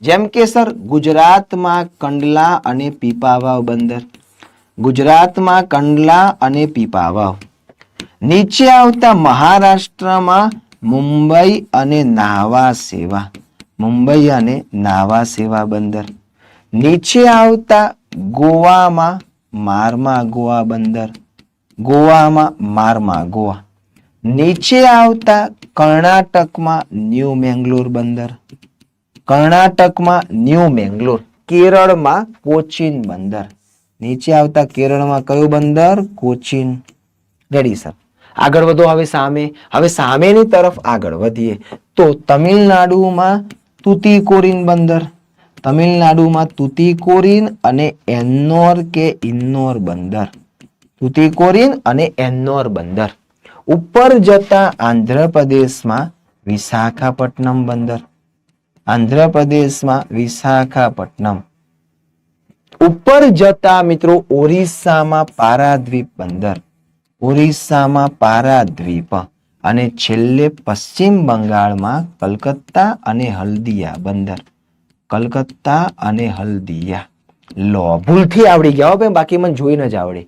જેમ કે સર ગુજરાતમાં કંડલા અને પીપાવાવ બંદર, ગુજરાતમાં કંડલા અને પીપાવાવ. નીચે આવતા મહારાષ્ટ્રમાં મુંબઈ અને નાવા સેવા, મુંબઈ અને નાવા સેવા બંદર. નીચે આવતા ગોવામાં મારમા ગોવા બંદર, ગોવામાં મારમા ગોવા. નીચે આવતા કર્ણાટકમાં ન્યૂ મેંગલોર બંદર, કર્ણાટકમાં ન્યૂ મેંગલોર. કેરળમાં કોચીન બંદર. નીચે આવતા કેરળમાં કયું બંદર? કોચીન. Ready sir. આગળ વધો હવે સામેની તરફ આગળ વધીએ તો તમિલનાડુમાં તુતીકોરીન બંદર, તમિલનાડુમાં તુતીકોરીન અને એન્નોર કે ઇન્નોર બંદર, તુતીકોરીન અને એન્નોર બંદર. ઉપર જતા આંધ્રપ્રદેશમાં વિશાખાપટ્ટનમ બંદર, આંધ્રપ્રદેશમાં વિશાખાપટ્ટનમ. ઉપર જતા મિત્રો ઓરિસ્સામાં પારાદ્વીપ બંદર, ઓરિસ્સામાં પારાદ્વીપ. અને છેલ્લે પશ્ચિમ બંગાળમાં કલકત્તા અને હલ્દિયા બંદર, કલકત્તા અને હલ્દિયા. લો ભૂલથી આવડી ગયા, બાકી મને જોઈને જ આવડે.